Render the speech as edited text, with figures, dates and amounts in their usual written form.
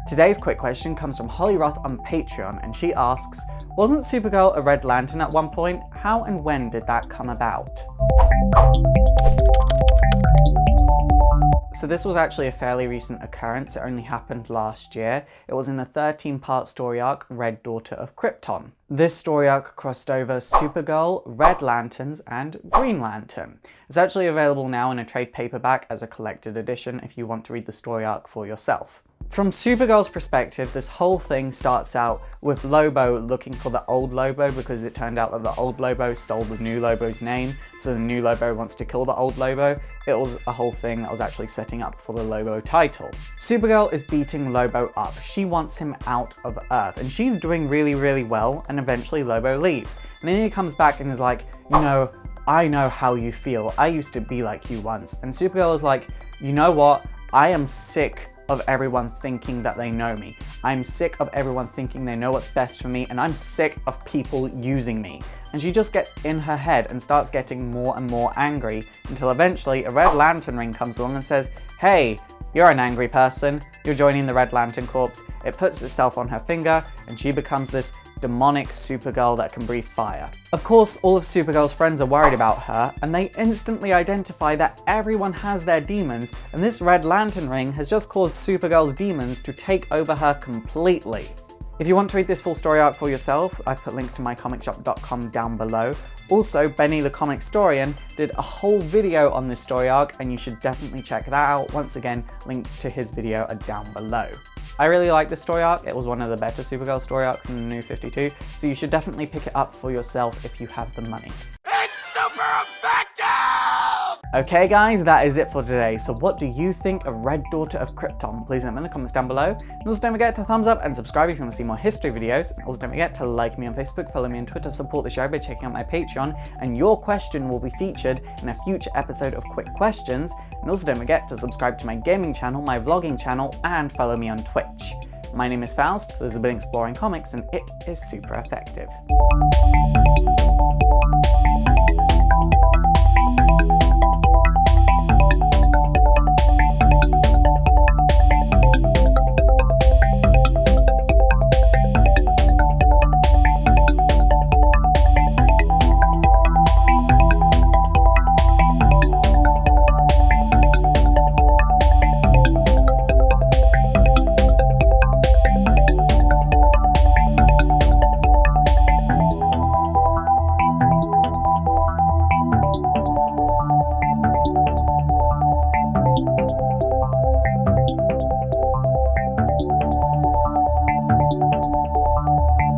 Today's quick question comes from Holly Roth on Patreon, and she asks, wasn't Supergirl a Red Lantern at one point? How and when did that come about? So this was actually a fairly recent occurrence. It only happened last year. It was in a 13-part story arc, Red Daughter of Krypton. This story arc crossed over Supergirl, Red Lanterns, and Green Lantern. It's actually available now in a trade paperback as a collected edition if you want to read the story arc for yourself. From Supergirl's perspective, this whole thing starts out with Lobo looking for the old Lobo because it turned out that the old Lobo stole the new Lobo's name, so the new Lobo wants to kill the old Lobo. It was a whole thing that was actually setting up for the Lobo title. Supergirl is beating Lobo up. She wants him out of Earth, and she's doing really well, and eventually Lobo leaves. And then he comes back and is like, you know, I know how you feel. I used to be like you once. And Supergirl is like, you know what? I am sick of everyone thinking that they know me. I'm sick of everyone thinking they know what's best for me, and I'm sick of people using me. And she just gets in her head and starts getting more and more angry until eventually a Red Lantern ring comes along and says, hey, you're an angry person, you're joining the Red Lantern Corps. It puts itself on her finger and she becomes this demonic Supergirl that can breathe fire. Of course, all of Supergirl's friends are worried about her, and they instantly identify that everyone has their demons, and this Red Lantern ring has just caused Supergirl's demons to take over her completely. If you want to read this full story arc for yourself, I've put links to mycomicshop.com down below. Also, Benny the Comicstorian did a whole video on this story arc, and you should definitely check that out. Once again, links to his video are down below. I really like this story arc. It was one of the better Supergirl story arcs in the New 52, so you should definitely pick it up for yourself if you have the money. It's super effective! Okay guys, that is it for today. So what do you think of Red Daughter of Krypton? Please let me know in the comments down below. And also don't forget to thumbs up and subscribe if you want to see more history videos. And also don't forget to like me on Facebook, follow me on Twitter, support the show by checking out my Patreon, and your question will be featured in a future episode of Quick Questions. And also don't forget to subscribe to my gaming channel, my vlogging channel, and follow me on Twitch. My name is Faust, this has been Exploring Comics, and it is super effective.